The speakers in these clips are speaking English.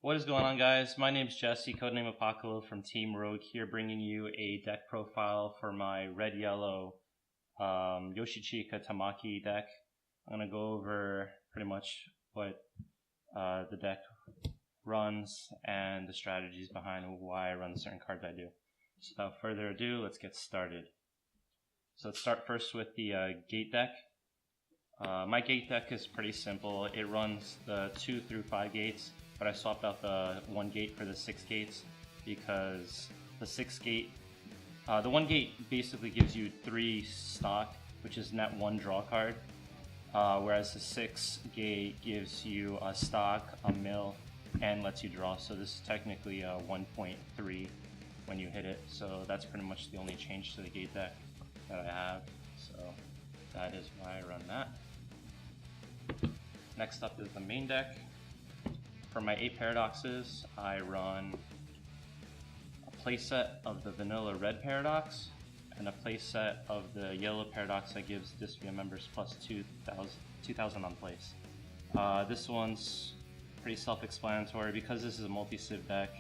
What is going on, guys? My name is Jesse, codename Apocalo from Team Rogue, here bringing you a deck profile for my red-yellow Yoshichika Tamaki deck. I'm going to go over pretty much what the deck runs and the strategies behind why I run the certain cards I do. So without further ado, let's get started. So let's start first with the gate deck. My gate deck is pretty simple. It runs the 2 through 5 gates, but I swapped out the 1 gate for the 6 gates because the 6 gate, the 1 gate basically gives you 3 stock, which is net 1 draw card, whereas the 6 gate gives you a stock, a mill, and lets you draw. So this is technically a 1.3 when you hit it. So that's pretty much the only change to the gate deck that I have. So that is why I run that. Next up is the main deck. For my 8 paradoxes, I run a playset of the vanilla red paradox and a playset of the yellow paradox that gives Dyspia members plus 2,000 on place. This one's pretty self-explanatory. Because this is a multi-civ deck,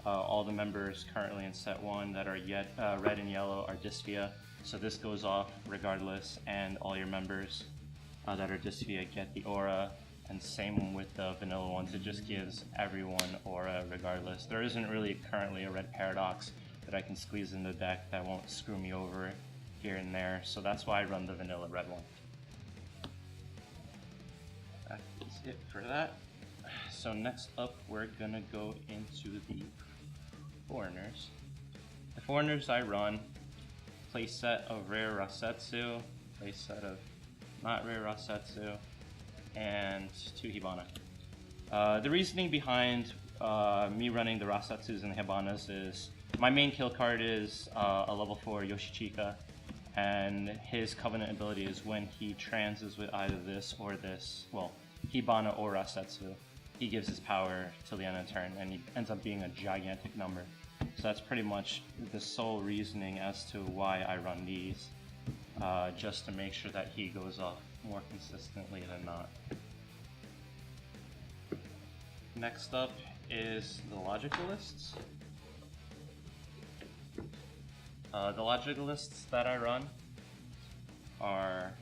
all the members currently in set 1 that are yet red and yellow are Dyspia, so this goes off regardless, and all your members that are Dyspia get the aura. And same with the vanilla ones, it just gives everyone aura regardless. There isn't really currently a red paradox that I can squeeze in the deck that won't screw me over here and there, so that's why I run the vanilla red one. That is it for that. So next up, we're gonna go into the foreigners. The foreigners I run playset of rare Rasetsu, playset of not rare Rasetsu, and 2 Hibana. The reasoning behind me running the Rasetsus and the Hibanas is my main kill card is a level 4 Yoshichika, and his Covenant ability is when he transes with either this or this, well, Hibana or Rasetsu, he gives his power till the end of the turn, and he ends up being a gigantic number. So that's pretty much the sole reasoning as to why I run these, just to make sure that he goes off more consistently than not. Next up is the logicalists. The logicalists that I run are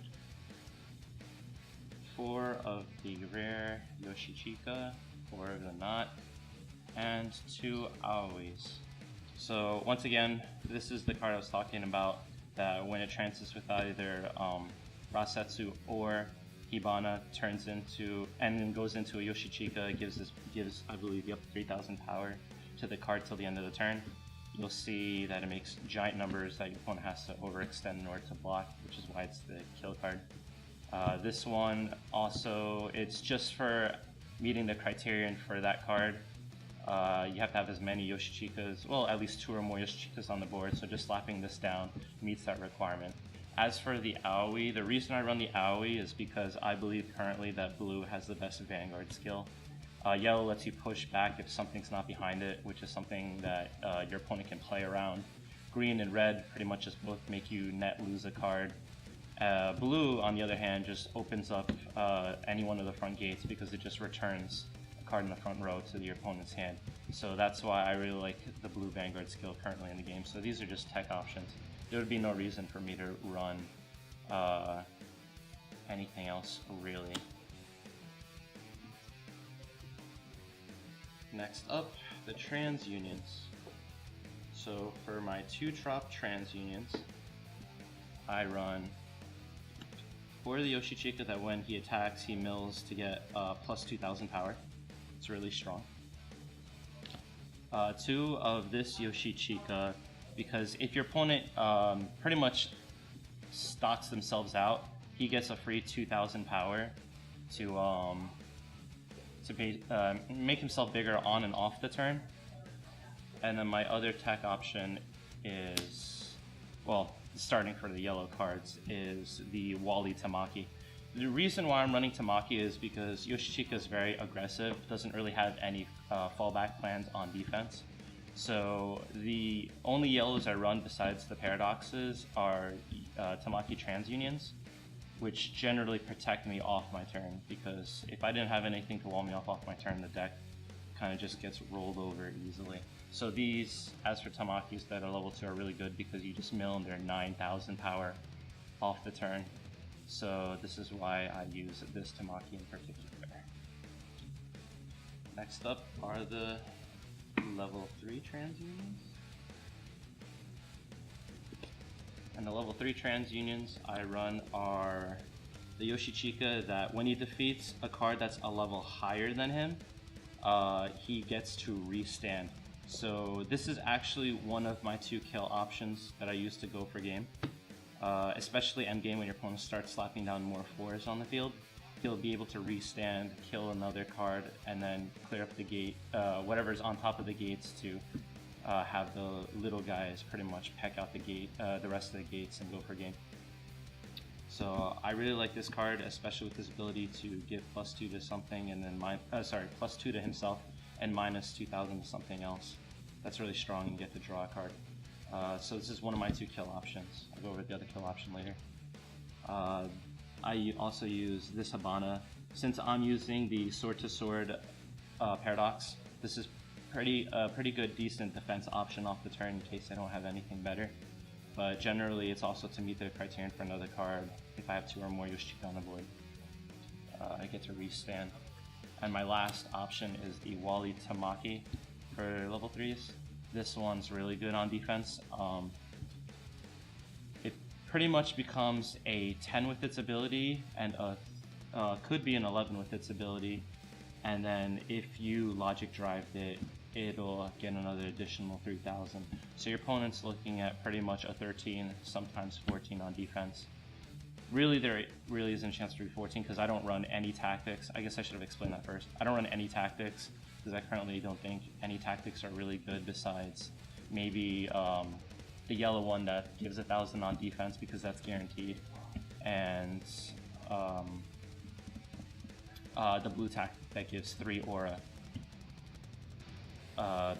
4 of the rare Yoshichika, 4 of the not, and 2 Aois. So once again, this is the card I was talking about, that when it trances with either Rasetsu or Hibana, turns into and then goes into a Yoshichika, it gives I believe up to 3,000 power to the card till the end of the turn. You'll see that it makes giant numbers that your opponent has to overextend in order to block, which is why it's the kill card. This one also, it's just for meeting the criterion for that card. You have to have as many Yoshichikas, well, at least 2 or more Yoshichikas on the board, so just slapping this down meets that requirement. As for the Aoi, the reason I run the Aoi is because I believe currently that blue has the best Vanguard skill. Yellow lets you push back if something's not behind it, which is something that your opponent can play around. Green and red pretty much just both make you net lose a card. Blue, on the other hand, just opens up any one of the front gates because it just returns a card in the front row to your opponent's hand. So that's why I really like the blue Vanguard skill currently in the game. So these are just tech options. There would be no reason for me to run anything else, really. Next up, the trans unions. So for my 2-trop trans unions, I run for the Yoshichika that when he attacks, he mills to get plus 2,000 power. It's really strong. 2 of this Yoshichika, because if your opponent pretty much stocks themselves out, he gets a free 2,000 power to make himself bigger on and off the turn. And then my other tech option is, well, starting for the yellow cards, is the Wally Tamaki. The reason why I'm running Tamaki is because Yoshichika is very aggressive, doesn't really have any fallback plans on defense. So the only yellows I run besides the paradoxes are Tamaki trans unions, which generally protect me off my turn, because if I didn't have anything to wall me off my turn, the deck kind of just gets rolled over easily. So these, as for Tamakis that are level 2, are really good because you just mill their 9,000 power off the turn. So this is why I use this Tamaki in particular. Next up are the level 3 TransUnions. And the level 3 TransUnions I run are the Yoshichika that when he defeats a card that's a level higher than him, he gets to restand. So this is actually one of my 2 kill options that I use to go for game. Especially endgame when your opponent starts slapping down more 4s on the field. He'll be able to restand, kill another card, and then clear up the gate, whatever's on top of the gates to have the little guys pretty much peck out the gate, the rest of the gates, and go for game. So I really like this card, especially with his ability to give +2 to something, and then +2 to himself, and -2,000 to something else. That's really strong, and you get to draw a card. So this is one of my 2 kill options. I'll go over the other kill option later. I also use this Habana. Since I'm using the sword to sword paradox, this is pretty good, decent defense option off the turn in case I don't have anything better. But generally, it's also to meet the criterion for another card. If I have 2 or more Yoshichika on the board, I get to restand. And my last option is the Wally Tamaki for level 3s. This one's really good on defense. It pretty much becomes a 10 with its ability, and could be an 11 with its ability. And then if you logic drived it, it'll get another additional 3,000. So your opponent's looking at pretty much a 13, sometimes 14 on defense. Really, there really isn't a chance to be 14 because I don't run any tactics. I guess I should have explained that first. I don't run any tactics because I currently don't think any tactics are really good besides maybe the yellow one that gives 1,000 on defense because that's guaranteed, and the blue tactic that gives 3 aura.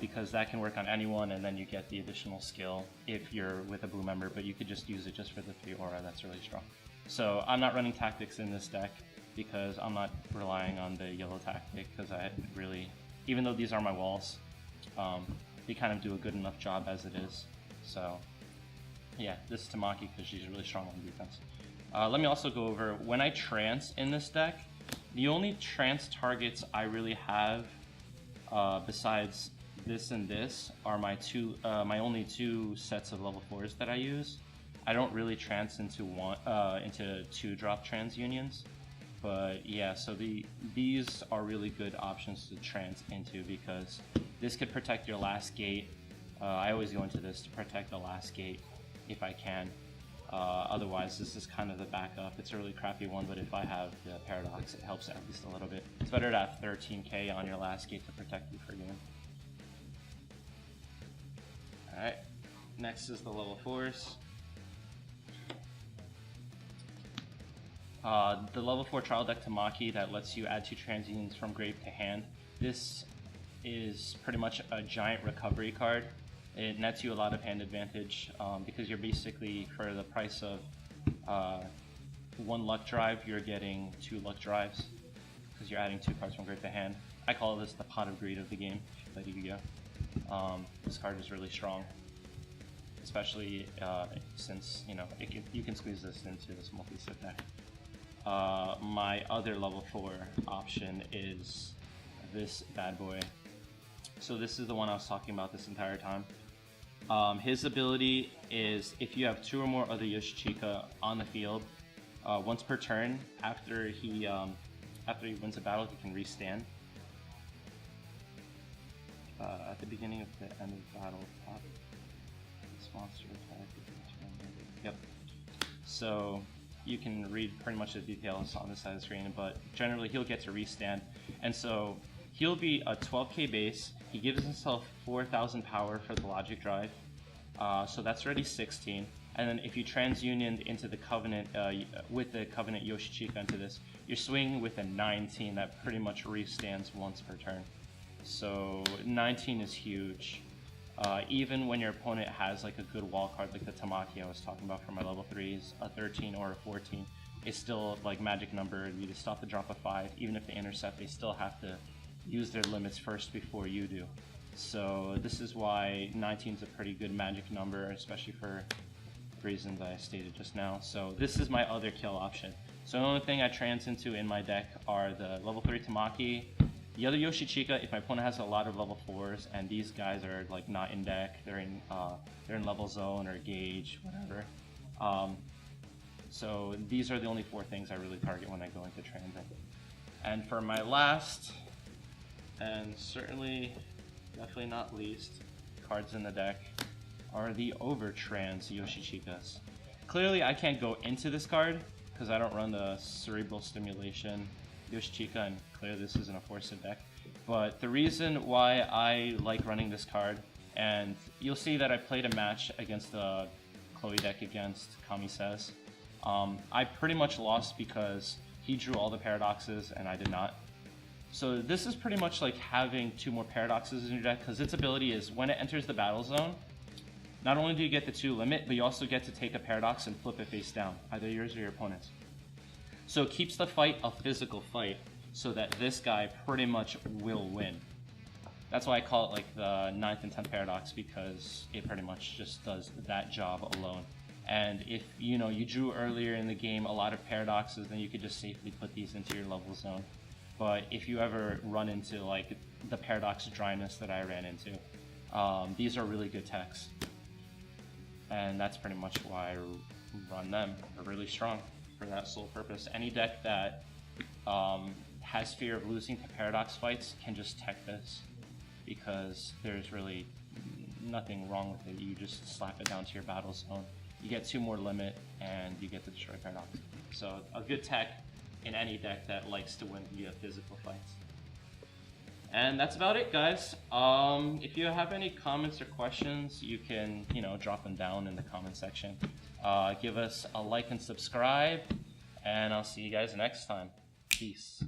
Because that can work on anyone, and then you get the additional skill if you're with a blue member, but you could just use it just for the 3 aura. That's really strong. So I'm not running tactics in this deck because I'm not relying on the yellow tactic because I really, even though these are my walls, they kind of do a good enough job as it is. So yeah, this is Tamaki because she's really strong on defense. Let me also go over, when I trance in this deck, the only trance targets I really have besides this and this are my only 2 sets of level 4s that I use. I don't really trance into 2-drop TransUnions, but yeah, so these are really good options to trance into because this could protect your last gate. I always go into this to protect the last gate if I can. Otherwise, this is kind of the backup. It's a really crappy one, but if I have the paradox, it helps at least a little bit. It's better to have 13k on your last gate to protect you for game. Alright, next is the level 4s. The level 4 trial deck Tamaki that lets you add 2 TransUnions from grave to hand. This is pretty much a giant recovery card. It nets you a lot of hand advantage because you're basically, for the price of 1 luck drive, you're getting 2 luck drives because you're adding 2 cards from grave to hand. I call this the pot of greed of the game if you play Yu-Gi-Oh! This card is really strong, especially since you can squeeze this into this multi-set deck. My other level 4 option is this bad boy. So this is the one I was talking about this entire time. His ability is if you have 2 or more other Yoshichika on the field, once per turn, after he wins a battle, he can restand. At the beginning of the end of battle, this monster attack. Yep. So you can read pretty much the details on this side of the screen, but generally he'll get to restand, and so he'll be a 12k base. He gives himself 4,000 power for the logic drive, so that's already 16. And then if you TransUnion into the Covenant, with the Covenant Yoshichika into this, you're swinging with a 19 that pretty much restands once per turn. So 19 is huge. Even when your opponent has like a good wall card like the Tamaki I was talking about for my level 3s, a 13 or a 14, it's still like magic number. You just stop the drop of 5. Even if they intercept, they still have to use their limits first before you do. So this is why 19 is a pretty good magic number, especially for reasons I stated just now. So this is my other kill option. So the only thing I trans into in my deck are the level 3 Tamaki, the other Yoshichika if my opponent has a lot of level 4s, and these guys are like not in deck, they're in level zone or gauge, whatever. So these are the only 4 things I really target when I go into transit. And for my last, and certainly definitely not least, cards in the deck are the Overtrans Yoshichikas. Clearly I can't go into this card because I don't run the Cerebral Stimulation Yoshichika, and clearly this isn't a Force deck. But the reason why I like running this card, and you'll see that I played a match against the Chloe deck against KamiSays. I pretty much lost because he drew all the paradoxes and I did not. So this is pretty much like having 2 more paradoxes in your deck, because its ability is when it enters the battle zone, not only do you get the 2 limit, but you also get to take a paradox and flip it face down, either yours or your opponent's. So it keeps the fight a physical fight, so that this guy pretty much will win. That's why I call it like the 9th and 10th paradox, because it pretty much just does that job alone. And if you drew earlier in the game a lot of paradoxes, then you could just safely put these into your level zone. But if you ever run into like the paradox dryness that I ran into, these are really good techs. And that's pretty much why I run them. They're really strong for that sole purpose. Any deck that has fear of losing to paradox fights can just tech this, because there's really nothing wrong with it. You just slap it down to your battle zone. You get 2 more limit, and you get to destroy paradox. So a good tech in any deck that likes to win via physical fights. And that's about it, guys. If you have any comments or questions, you can drop them down in the comment section. Give us a like and subscribe, and I'll see you guys next time. Peace.